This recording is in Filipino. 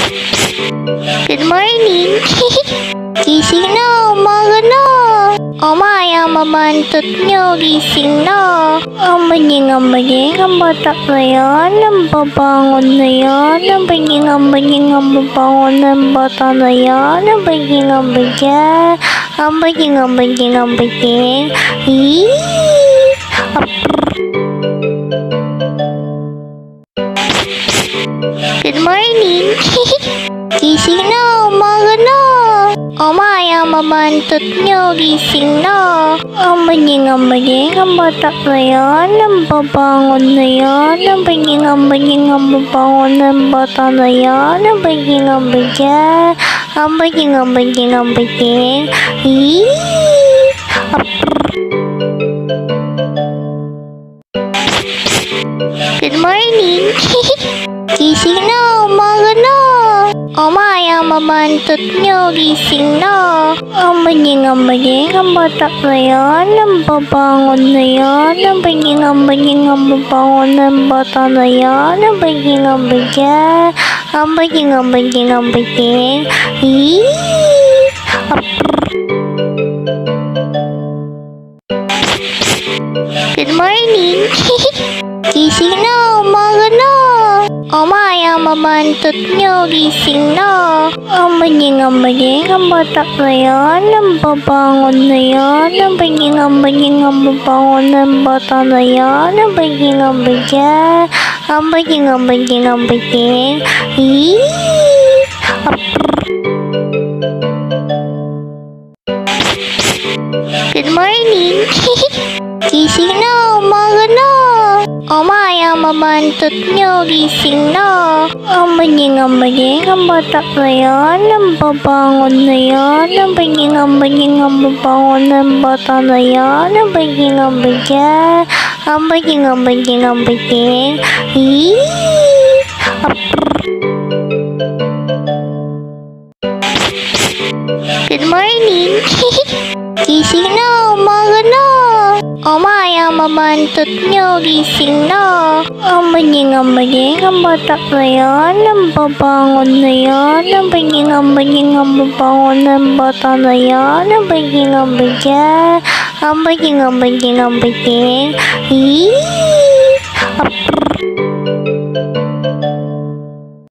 Good morning! Gising na, umaga na! O Maya, mabantot nyo, gising na! Ambanying, ang bata na yan, ang babangon na yan, ambanying, ang babangon ng bata na yan, ambanying, Hii! Good morning! Gising na, umaga na! O Maya, mabantot nyo, gising na! Ambanying, ang bata na yan, ang babangon na yan, ambanying, ang babangon ng bata na yan, ambanying, Hii! Good morning! Gising na, umaga na! O Maya, mabantot nyo, gising na! Ambanying, ang bata na yan, ang babangon na yan, ambanying, ang babangon ng bata na yan, ambanying, Hii! Good morning! Gising na, umaga na! O Maya, mabantot nyo, gising na! Ambanying, ang bata na yan, ang babangon na yan, ambanying, ang babangon ng bata na yan, ambanying, Hii! Good morning! Gising na, umaga na! O Maya, mabantot nyo, gising na! Ambanying, ang bata na yan, ang babangon na yan, ambanying, ang babangon ng bata na yan, ambanying, Hii! Good morning! Gising na, umaga na! O Maya, mabantot nyo, gising na! Ambanying, ang bata na yan, ang babangon na yan, ambanying, ang babangon ng bata na yan, ambanying, Hii! Good morning! Gising na, umaga na! O Maya, mabantot nyo, gising na! Ambanying, ang babangon na yan, ang babangon ng bata na yan, ambanying, Hii! Good morning! Gising na, umaga na! O Maya, mabantot nyo, gising na! Ambanying, ang babangon na yan, ang babangon ng bata na yan, ambanying, Good morning! Gising na, umaga na! O Maya, mabantot nyo, gising na! Ambanying, ang bata na yan, ang babangon na yan, ambanying, ang babangon ng bata na yan, ambanying, Hii!